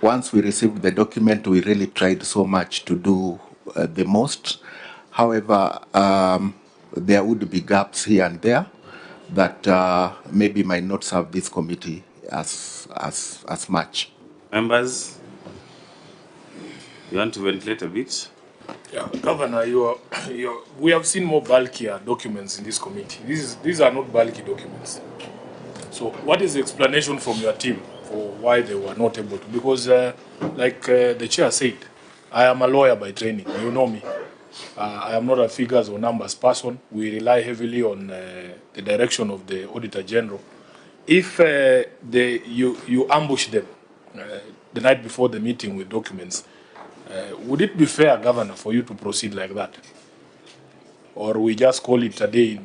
once we received the document, we really tried so much to do the most. However, there would be gaps here and there that maybe might not serve this committee as much. Members, you want to ventilate a bit? Yeah, Governor, we have seen more bulkier documents in this committee. These are not bulky documents. So what is the explanation from your team for why they were not able to? Because like the chair said, I am a lawyer by training. You know me. I am not a figures or numbers person. We rely heavily on the direction of the Auditor General. If you ambush them the night before the meeting with documents, would it be fair, Governor, for you to proceed like that? Or we just call it a day,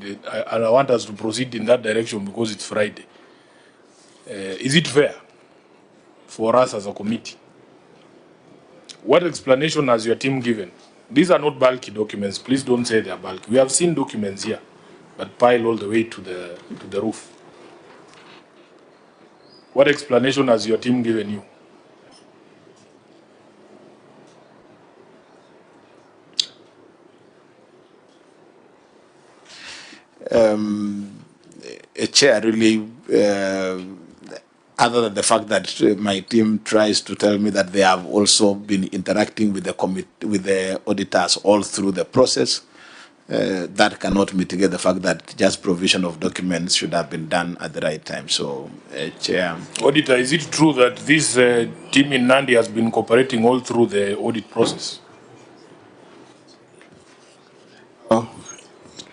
and I want us to proceed in that direction because it's Friday. Is it fair for us as a committee? What explanation has your team given? These are not bulky documents. Please don't say they are bulky. We have seen documents here, but piled all the way to the roof. What explanation has your team given you? Chair, really, other than the fact that my team tries to tell me that they have also been interacting with the auditors all through the process, that cannot mitigate the fact that just provision of documents should have been done at the right time. So, Chair. Auditor, is it true that this team in Nandi has been cooperating all through the audit process?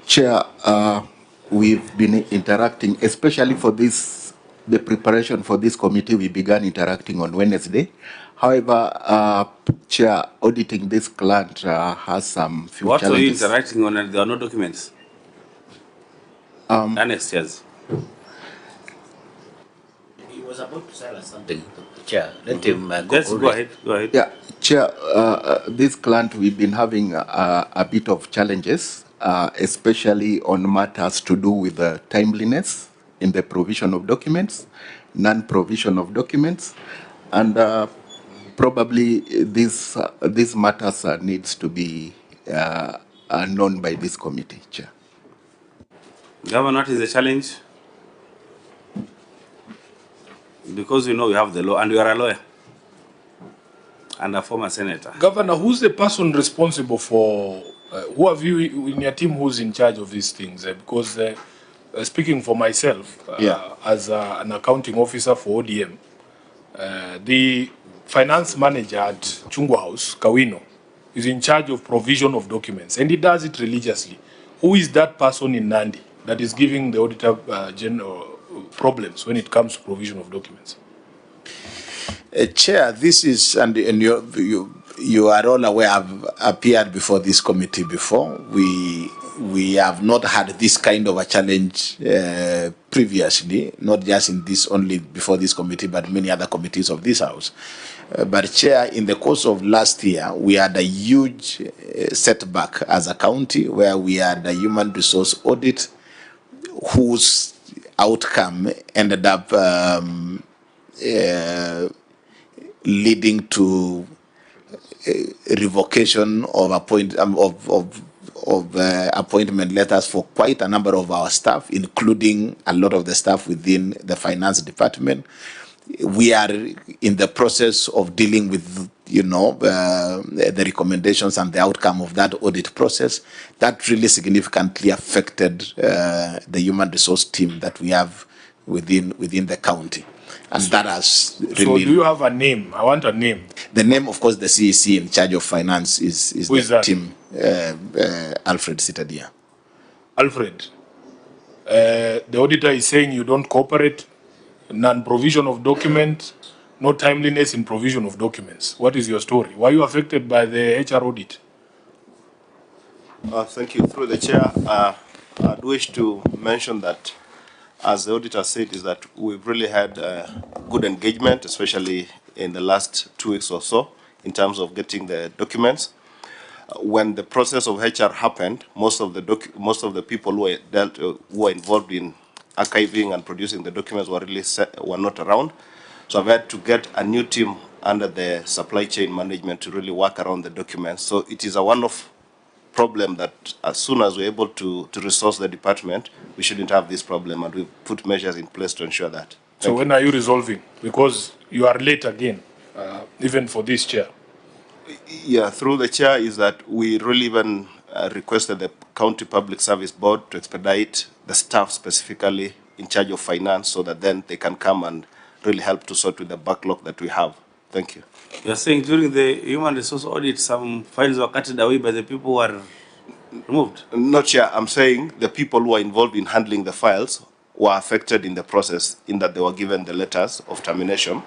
Chair, we've been interacting, especially for the preparation for this committee. We began interacting on Wednesday. However, Chair, auditing this client has some few what challenges. What are you interacting on and there are no documents? Annexes. He was about to tell us something, Chair. Let him go ahead. Go ahead. Yeah, Chair, this client, we've been having a bit of challenges, especially on matters to do with the timeliness in the provision of documents, non-provision of documents, and probably these matters needs to be known by this committee, Chair. Governor, what is the challenge? Because we know we have the law, and you are a lawyer and a former senator. Governor, who's the person responsible for, who have you in your team who's in charge of these things? Because speaking for myself, as an accounting officer for ODM, the finance manager at Chungwa House, Kawino, is in charge of provision of documents, and he does it religiously. Who is that person in Nandi that is giving the Auditor General problems when it comes to provision of documents? Chair, this is, and you are all aware, I've appeared before this committee before. We have not had this kind of a challenge previously, not just in this, only before this committee, but many other committees of this House. But Chair, in the course of last year, we had a huge setback as a county where we had a human resource audit whose outcome ended up leading to revocation of appointment letters for quite a number of our staff, including a lot of the staff within the finance department. We are in the process of dealing with, the recommendations and the outcome of that audit process. That really significantly affected the human resource team that we have within the county. And that has really... So do you have a name? I want a name. The name, of course, the CEC in charge of finance is the team, Alfred Sitadia. Alfred, the auditor is saying you don't cooperate, non-provision of documents, no timeliness in provision of documents. What is your story? Why are you affected by the HR audit? Thank you. Through the chair, I'd wish to mention that, as the auditor said, is that we've really had good engagement, especially in the last 2 weeks or so, in terms of getting the documents. When the process of HR happened, most of the people who were involved in archiving and producing the documents were not around. So I've had to get a new team under the supply chain management to really work around the documents. So it is a one-off problem that as soon as we're able to resource the department, we shouldn't have this problem, and we've put measures in place to ensure that. So when are you resolving? Because you are late again, even for this chair. Yeah, through the chair is that we really even requested the County Public Service Board to expedite the staff specifically in charge of finance so that then they can come and really help to sort with the backlog that we have. Thank you. You're saying during the human resource audit, some files were cut away by the people who are removed? Not sure. I'm saying the people who are involved in handling the files were affected in the process in that they were given the letters of termination.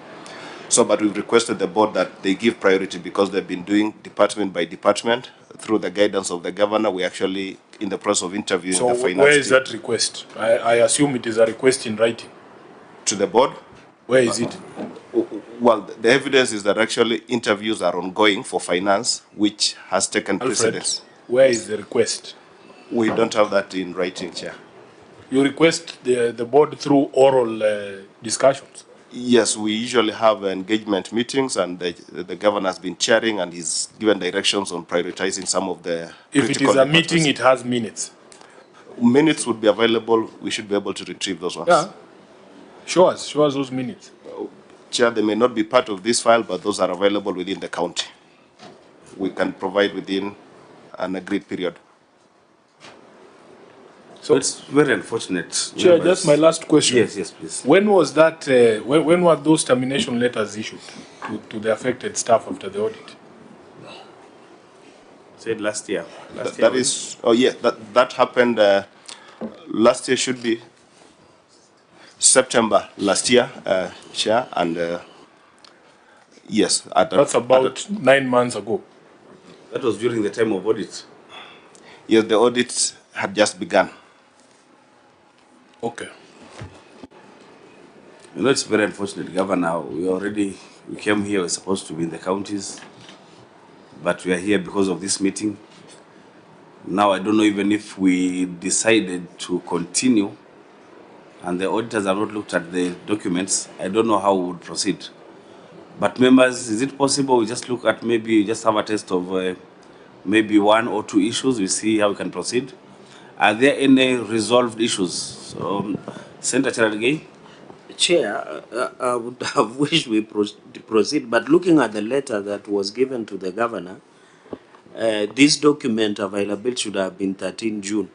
So, but we've requested the board that they give priority because they've been doing department by department. Through the guidance of the governor, we actually in the process of interviewing So the finance where is team. that request? I assume it is a request in writing. To the board? Where is it? Well, the evidence is that actually interviews are ongoing for finance, which has taken Alfred, precedence. where is the request? We don't have that in writing, Chair. You request the board through oral discussions? Yes, we usually have engagement meetings, and the governor has been chairing, and he's given directions on prioritizing some of the If it is a meeting, it has minutes. Minutes would be available. We should be able to retrieve those ones. Yeah. Show us those minutes. Chair, they may not be part of this file, but those are available within the county. We can provide within an agreed period. So it's very unfortunate. Chair, just my last question. Yes, please. When was that? When were those termination letters issued to the affected staff after the audit? Said last year. That is, oh yeah, that happened last year. Should be September last year, Chair, and yes. That's about 9 months ago. That was during the time of audit. Yes, the audit had just begun. Okay. You know, it's very unfortunate, Governor. We came here, we're supposed to be in the counties, but we are here because of this meeting. Now, I don't know even if we decided to continue and the auditors have not looked at the documents, I don't know how we would proceed. But members, is it possible we just look at maybe just have a test of maybe 1 or 2 issues, we see how we can proceed? Are there any resolved issues? So, Senator Charagay? Chair, I would have wished we proceed, but looking at the letter that was given to the governor, this document available should have been 13 June.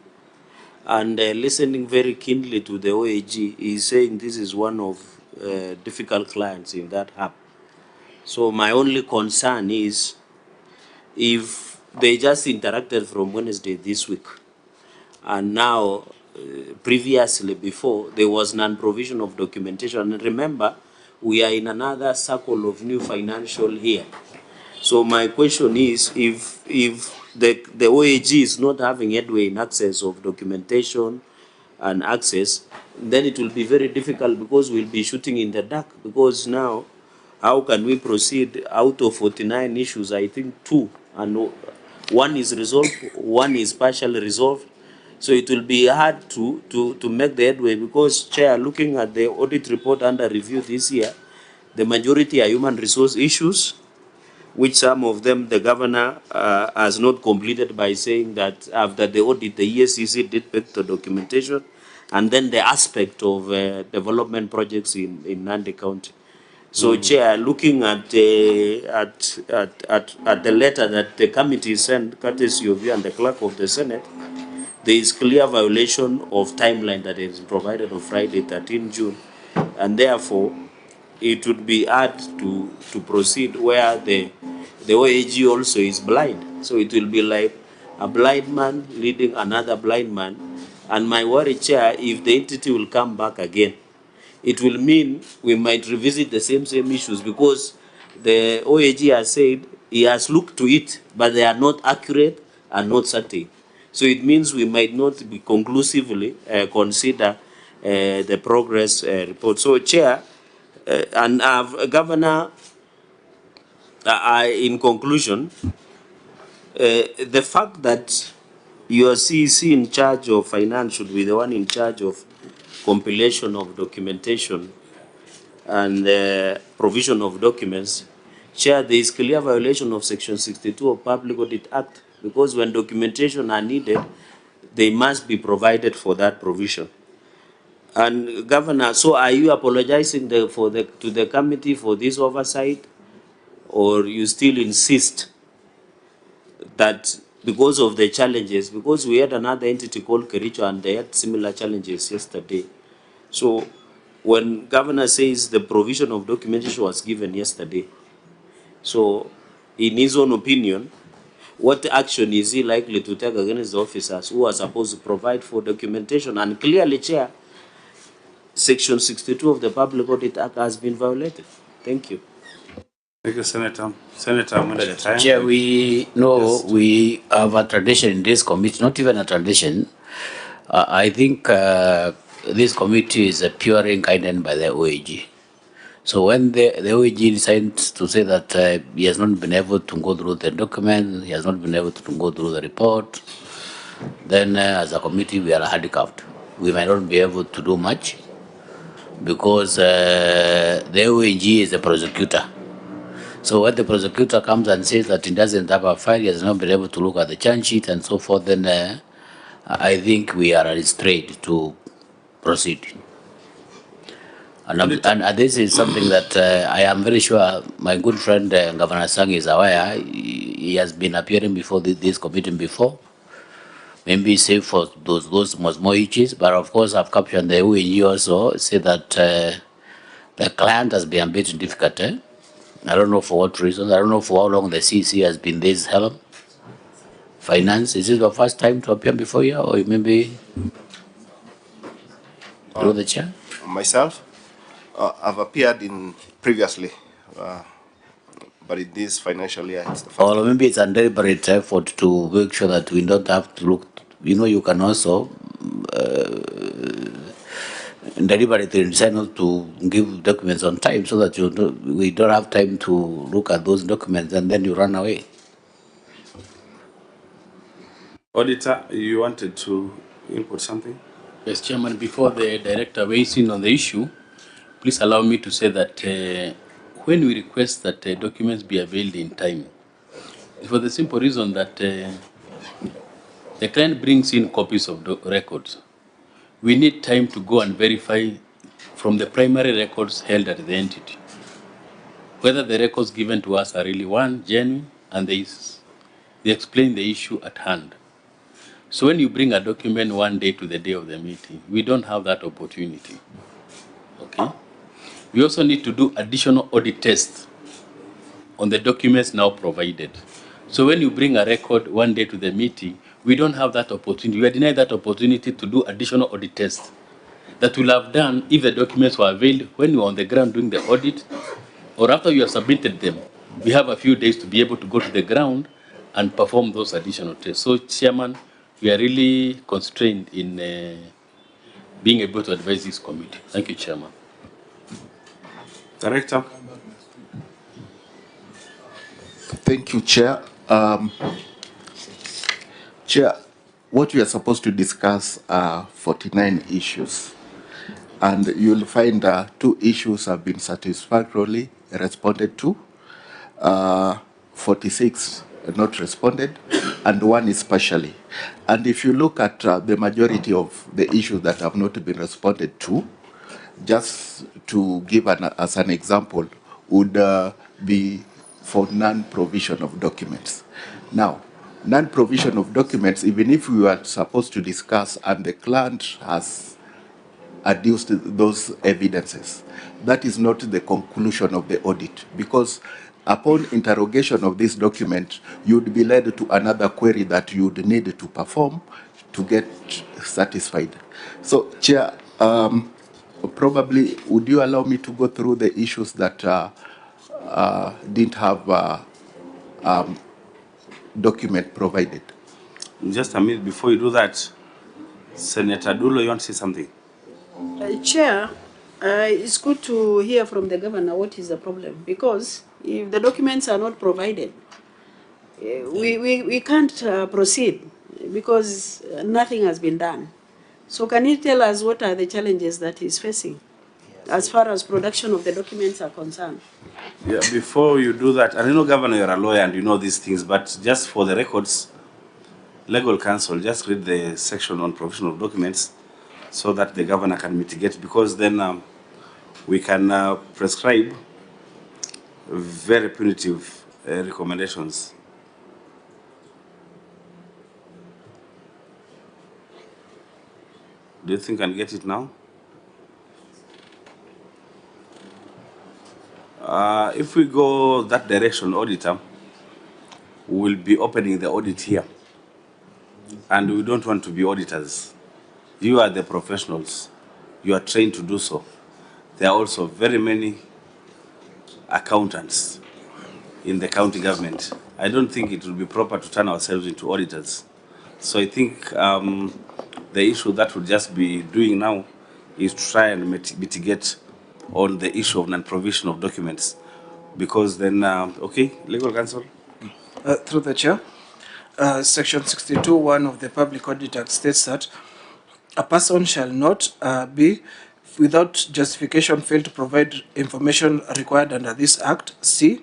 And listening very keenly to the OAG, he's saying this is one of difficult clients in that hub. So my only concern is if they just interacted from Wednesday this week, and now previously before there was non-provision of documentation. And remember, we are in another circle of new financial year. So my question is, if the OAG is not having headway in access of documentation and access, then it will be very difficult because we'll be shooting in the dark. Because now, how can we proceed out of 49 issues? I think 2, and 1 is resolved, 1 is partially resolved. So it will be hard to make the headway because, Chair, looking at the audit report under review this year, the majority are human resource issues, which some of them the governor has not completed by saying that after the audit, the ESCC did pick the documentation, and then the aspect of development projects in Nandi County. So, Chair, looking at the letter that the committee sent, courtesy of you and the clerk of the Senate, there is clear violation of timeline that is provided on Friday, 13 June, and therefore it would be hard to proceed where the OAG also is blind. So it will be like a blind man leading another blind man. And my worry, Chair, if the entity will come back again, it will mean we might revisit the same issues because the OAG has said he has looked to it, but they are not accurate and not certain. So it means we might not be conclusively consider the progress report. So, Chair, and Governor, in conclusion, the fact that your CEC in charge of finance should be the one in charge of compilation of documentation and provision of documents, Chair, there is clear violation of Section 62 of Public Audit Act, because when documentation are needed, they must be provided for that provision. And Governor, so are you apologizing to the committee for this oversight, or you still insist that because of the challenges, because we had another entity called Kericho and they had similar challenges yesterday. So when Governor says the provision of documentation was given yesterday, so in his own opinion, what action is he likely to take against the officers who are supposed to provide for documentation? And clearly, Chair, Section 62 of the Public Audit Act has been violated. Thank you. Thank you, Senator. Senator Mwenda Jataya. Chair, we know we have a tradition in this committee, not even a tradition. I think this committee is a purely guided by the OAG. So when the OAG decides to say that he has not been able to go through the document, he has not been able to go through the report, then as a committee we are handicapped. We might not be able to do much because the OAG is the prosecutor. So when the prosecutor comes and says that he doesn't have a file, he has not been able to look at the charge sheet and so forth, then I think we are restrained to proceed. And this is something that I am very sure my good friend Governor Sang is aware. He has been appearing before this committee before, maybe save for those more issues, but of course I've captured the OAG also, say that the client has been a bit difficult. I don't know for what reason. I don't know for how long the CC has been this helm. Finance, is it the first time to appear before you, or maybe through the chair? Myself, I've appeared in previously, but in this financial year, it's the first Or maybe it's a deliberate effort to make sure that we don't have to look. You can also deliberately decide not to give documents on time so that we don't have time to look at those documents and then you run away. Auditor, you wanted to input something? Yes, Chairman, before the director weighs in on the issue, please allow me to say that when we request that documents be availed in time, it's for the simple reason that the client brings in copies of the records. We need time to go and verify from the primary records held at the entity whether the records given to us are really genuine, and they explain the issue at hand. So when you bring a document one day to the day of the meeting, we don't have that opportunity. Okay? We also need to do additional audit tests on the documents now provided. So when you bring a record one day to the meeting, we don't have that opportunity. We are denied that opportunity to do additional audit tests that we'll have done if the documents were availed when you were on the ground doing the audit, or after you have submitted them. We have a few days to be able to go to the ground and perform those additional tests. So, Chairman, we are really constrained in being able to advise this committee. Thank you, Chairman. Director. Thank you, Chair. Chair, what we are supposed to discuss are 49 issues, and you'll find 2 issues have been satisfactorily responded to, 46 not responded, and 1 is partially. And if you look at the majority of the issues that have not been responded to, just to give as an example, would be for non-provision of documents. Now, non-provision of documents, even if we were supposed to discuss and the client has adduced those evidences, that is not the conclusion of the audit, because upon interrogation of this document, you'd be led to another query that you'd need to perform to get satisfied. So, Chair, probably would you allow me to go through the issues that didn't have document provided? Just a minute before you do that, Senator Dulo, you want to say something? Chair, it's good to hear from the governor what is the problem, because if the documents are not provided, we can't proceed because nothing has been done. So can you tell us what are the challenges that he's facing? as far as production of the documents are concerned. Yeah, before you do that, and Governor, you're a lawyer and you know these things, but just for the records, legal counsel, just read the section on provision of documents so that the governor can mitigate, because then we can prescribe very punitive recommendations. Do you think I can get it now? If we go that direction, auditor, we'll be opening the audit here. And we don't want to be auditors. You are the professionals. You are trained to do so. There are also very many accountants in the county government. I don't think it will be proper to turn ourselves into auditors. So I think the issue that we'll just be doing now is to try and mitigate on the issue of non-provision of documents. Because then, okay, legal counsel? Through the chair, section 62(1) of the Public Audit Act states that a person shall not be without justification fail to provide information required under this act. C,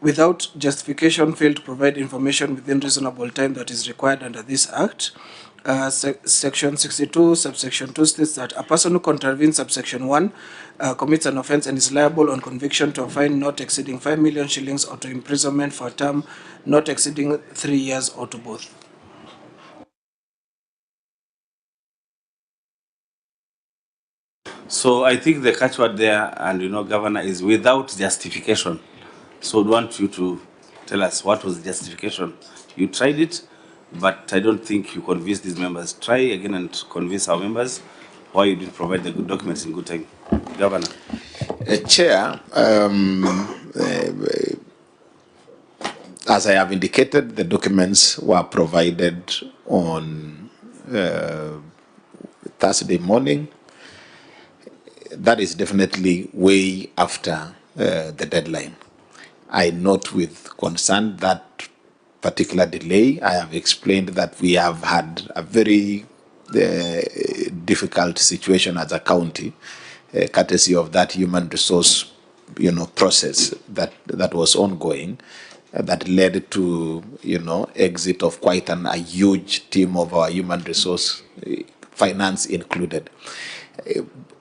without justification fail to provide information within reasonable time that is required under this act. Section 62 subsection 2 states that a person who contravenes subsection 1 commits an offence and is liable on conviction to a fine not exceeding 5 million shillings or to imprisonment for a term not exceeding 3 years or to both. So I think the catchword there, and Governor, is without justification. So I want you to tell us what was the justification. You tried it, but I don't think you convinced these members. Try again and convince our members why you didn't provide the good documents in good time. Governor. Chair, as I have indicated, the documents were provided on Thursday morning. That is definitely way after the deadline. I note with concern that particular delay. I have explained that we have had a very difficult situation as a county, courtesy of that human resource, process that was ongoing, that led to, exit of quite a huge team of our human resource, finance included.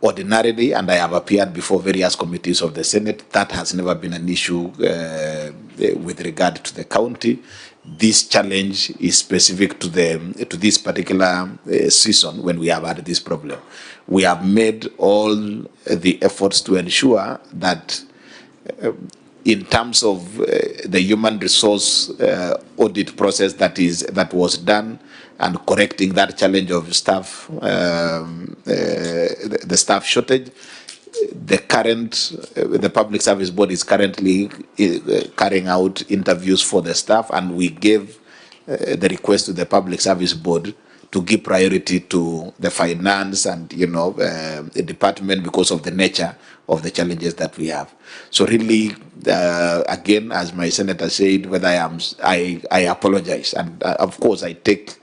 Ordinarily, and I have appeared before various committees of the Senate, that has never been an issue with regard to the county. This challenge is specific to this particular season when we have had this problem. We have made all the efforts to ensure that in terms of the human resource audit process that was done, and correcting that challenge of staff, the staff shortage, the Public Service Board is currently carrying out interviews for the staff, and we gave the request to the Public Service Board to give priority to the finance and the department because of the nature of the challenges that we have. So really, again, as my senator said, whether I apologize, and of course I take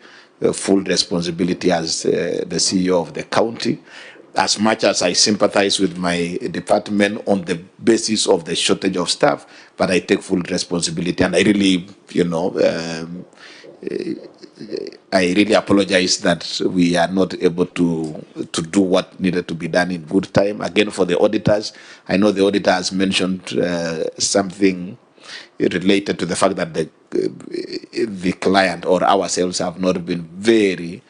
full responsibility as the CEO of the county, as much as I sympathize with my department on the basis of the shortage of staff, but I take full responsibility, and I really, I really apologize that we are not able to do what needed to be done in good time. Again, for the auditors, I know the auditor has mentioned something related to the fact that the client or ourselves have not been very,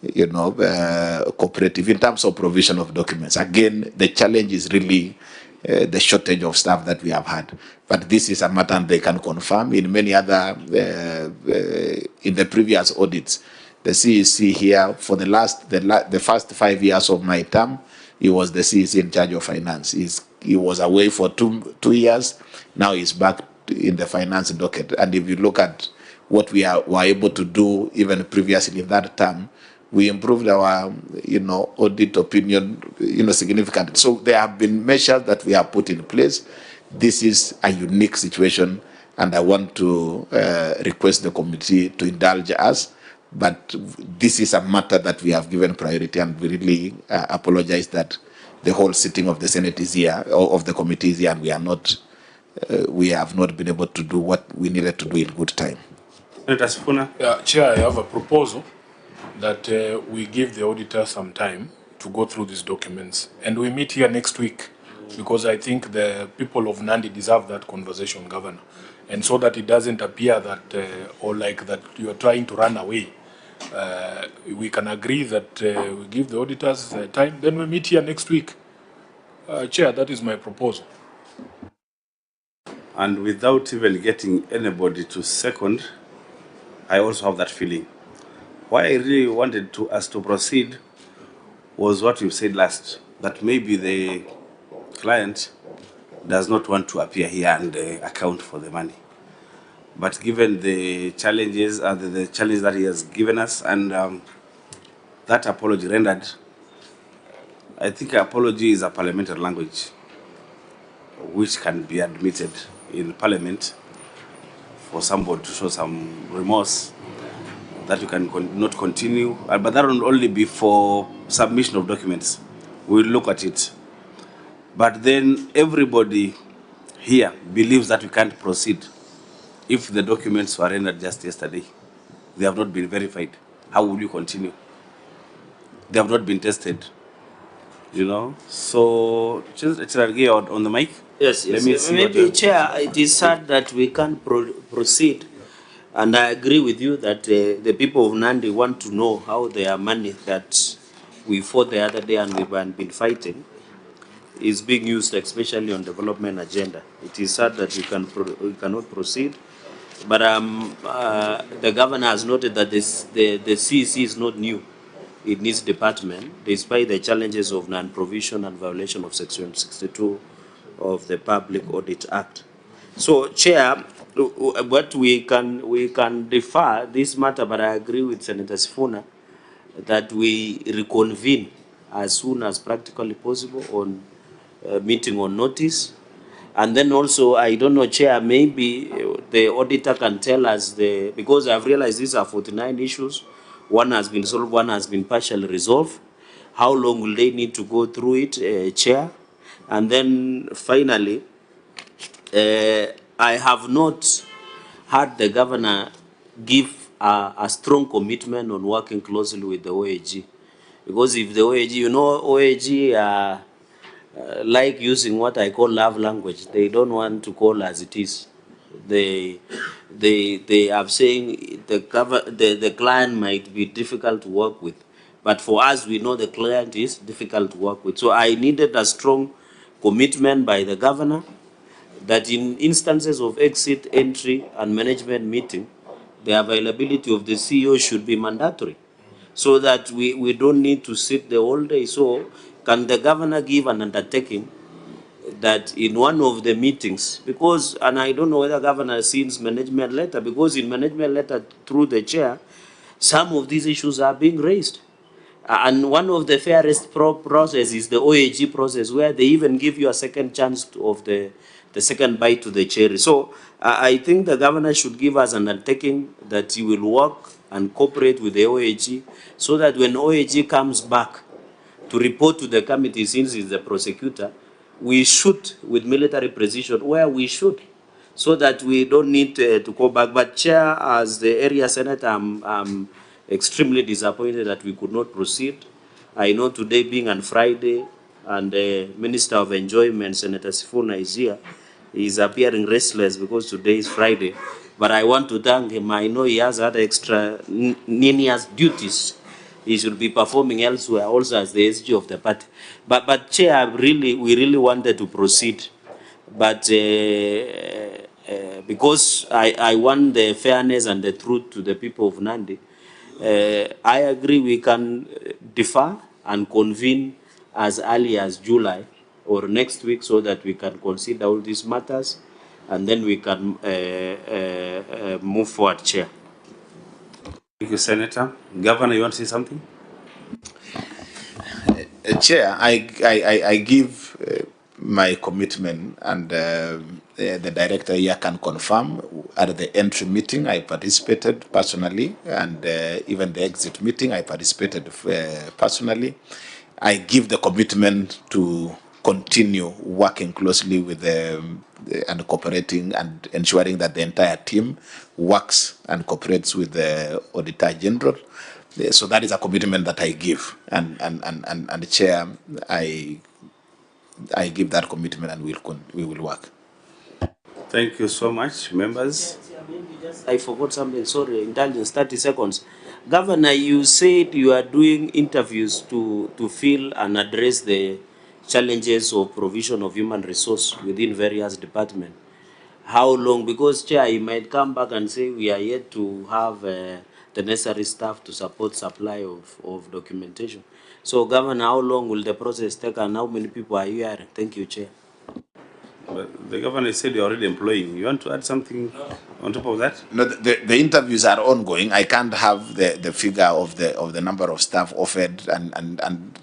cooperative in terms of provision of documents. Again, the challenge is really the shortage of staff that we have had. But this is a matter they can confirm. In many other, in the previous audits, the CEC here, for the first 5 years of my term, he was the CEC in charge of finance. He was away for two years. Now he's back in the finance docket. And if you look at what we were able to do even previously in that term, we improved our, audit opinion, significantly. So there have been measures that we have put in place. This is a unique situation, and I want to request the committee to indulge us. But this is a matter that we have given priority, and we really apologize that the whole sitting of the Senate is here, or of the committee is here, and we have not been able to do what we needed to do in good time. Chair, I have a proposal that we give the auditor some time to go through these documents, and we meet here next week, because I think the people of Nandi deserve that conversation, Governor, and so that it doesn't appear that or like that you are trying to run away. We can agree that we give the auditors time, then we meet here next week. Chair, that is my proposal. And without even getting anybody to second, I also have that feeling. Why I really wanted us to proceed was what you said last, that maybe the client does not want to appear here and account for the money. But given the challenges, the challenge that he has given us, and that apology rendered, I think apology is a parliamentary language which can be admitted in parliament for somebody to show some remorse that you can not continue, but that will only be for submission of documents. We'll look at it. But then everybody here believes that we can't proceed if the documents were rendered just yesterday. They have not been verified. How would you continue? They have not been tested. You know? So, on the mic. Yes, yes. Maybe, Chair, it is sad that we can't proceed. And I agree with you that the people of Nandi want to know how their money that we fought the other day and we've been fighting is being used, especially on development agenda. It is sad that we cannot proceed. But the governor has noted that the CEC is not new in this department, despite the challenges of non-provision and violation of Section 62 of the Public Audit Act. So, Chair, what we can defer this matter, but I agree with Senator Sifuna that we reconvene as soon as practically possible on meeting on notice. And then also, I don't know, Chair, maybe the auditor can tell us because I've realized these are 49 issues. One has been solved, one has been partially resolved. How long will they need to go through it, Chair? And then finally, I have not heard the governor give a strong commitment on working closely with the OAG. Because if the OAG, you know, OAG like using what I call love language. They don't want to call as it is. They are saying the client might be difficult to work with. But for us, we know the client is difficult to work with. So I needed a strong commitment by the governor that in instances of exit, entry, and management meeting, the availability of the CEO should be mandatory so that we don't need to sit the whole day. So can the governor give an undertaking that in one of the meetings, because, and I don't know whether governor has seen management letter, because in management letter through the chair, some of these issues are being raised. And one of the fairest process is the OAG process, where they even give you a second chance of the second bite to the cherry. So I think the governor should give us an undertaking that he will work and cooperate with the OAG so that when OAG comes back to report to the committee, since he's the prosecutor, we shoot with military precision where we should, so that we don't need to go back. But Chair, as the area senator, I'm extremely disappointed that we could not proceed. I know today being on Friday, and the Minister of Enjoyment, Senator Sifuna, is here. He's appearing restless because today is Friday. But I want to thank him. I know he has had extra niñas duties he should be performing elsewhere, also as the SG of the party. But Chair, we really wanted to proceed. But because I want the fairness and the truth to the people of Nandi, I agree we can defer and convene as early as July or next week so that we can consider all these matters and then we can move forward, Chair. Thank you, Senator. Governor, you want to say something? Chair, I give my commitment, and the director here can confirm. At the entry meeting, I participated personally, and even the exit meeting, I participated personally. I give the commitment to continue working closely with and cooperating and ensuring that the entire team works and cooperates with the Auditor General. So that is a commitment that I give, and Chair, I give that commitment, and we will work. Thank you so much, members. I forgot something, sorry, indulgence, 30 seconds. Governor, you said you are doing interviews to fill and address the challenges of provision of human resource within various departments. How long? Because, Chair, you might come back and say we are yet to have the necessary staff to support supply of documentation. So, Governor, how long will the process take and how many people are you hiring? Thank you, Chair. But the governor said you're already employing. You want to add something on top of that? No, the interviews are ongoing. I can't have the figure of the number of staff offered, and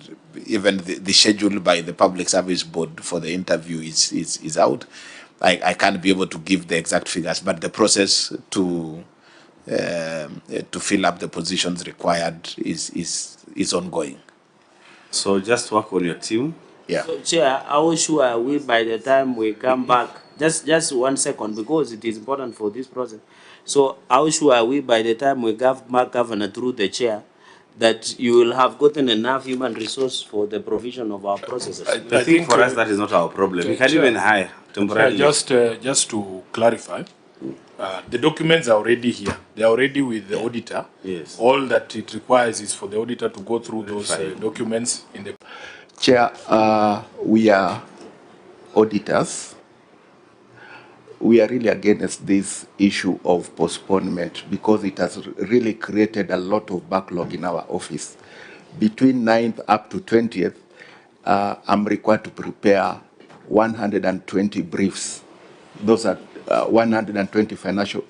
even the schedule by the Public Service Board for the interview is out. I can't be able to give the exact figures, but the process to fill up the positions required is ongoing. So just work on your team. Yeah. So, Chair, how sure are we by the time we come back? Just 1 second, because it is important for this process. So, how sure are we by the time we back Governor through the Chair that you will have gotten enough human resource for the provision of our processes? I think for us that is not our problem. We can even hire temporarily. Just to clarify, the documents are already here. They are already with the auditor. Yes. All that it requires is for the auditor to go through those documents in the. Chair, we are auditors. We are really against this issue of postponement because it has really created a lot of backlog in our office. Between 9th up to 20th, I'm required to prepare 120 briefs. Those are 120 financial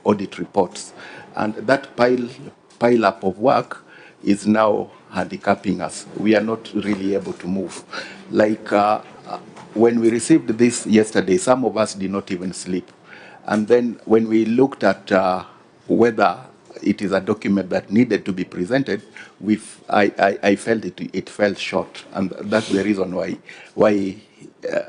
audit reports. And that pile up of work is now handicapping us. We are not really able to move. Like when we received this yesterday, some of us did not even sleep. And then when we looked at whether it is a document that needed to be presented, I felt it fell short. And that's the reason why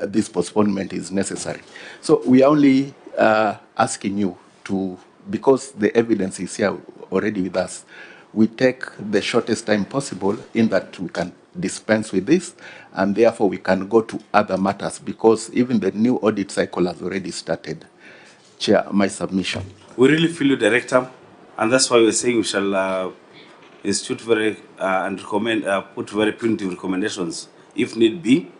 this postponement is necessary. So we are only asking you to, because the evidence is here already with us, we take the shortest time possible in that we can dispense with this, and therefore we can go to other matters, because even the new audit cycle has already started. Chair, my submission. We really feel you, Director, and that's why we're saying we shall institute and recommend, put very punitive recommendations, if need be,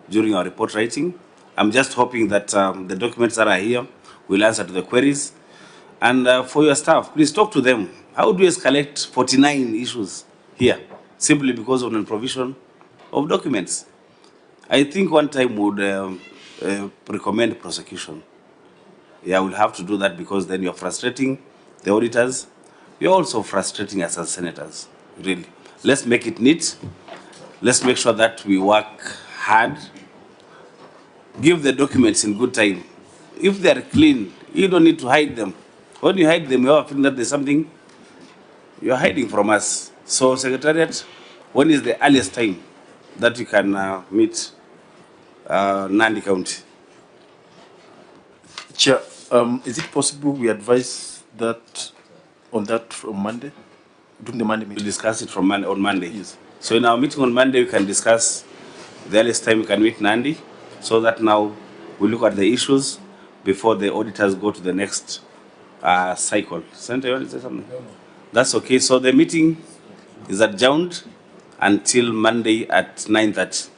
during our report writing. I'm just hoping that the documents that are here will answer to the queries. And for your staff, please talk to them. How do you escalate 49 issues here simply because of non-provision of documents? I think one time would recommend prosecution. Yeah, we'll have to do that because then you're frustrating the auditors. You're also frustrating us as senators, really. Let's make it neat. Let's make sure that we work hard. Give the documents in good time. If they're clean, you don't need to hide them. When you hide them, you have a feeling that there's something you're hiding from us. So, Secretariat, when is the earliest time that you can meet Nandi County? Chair, is it possible we advise that on Monday? During the Monday meeting? We'll discuss it on Monday. Yes. So in our meeting on Monday, we can discuss the earliest time we can meet Nandi, so that now we look at the issues before the auditors go to the next cycle. Senator, you want to say something? No. That's okay. So the meeting is adjourned until Monday at 9:30.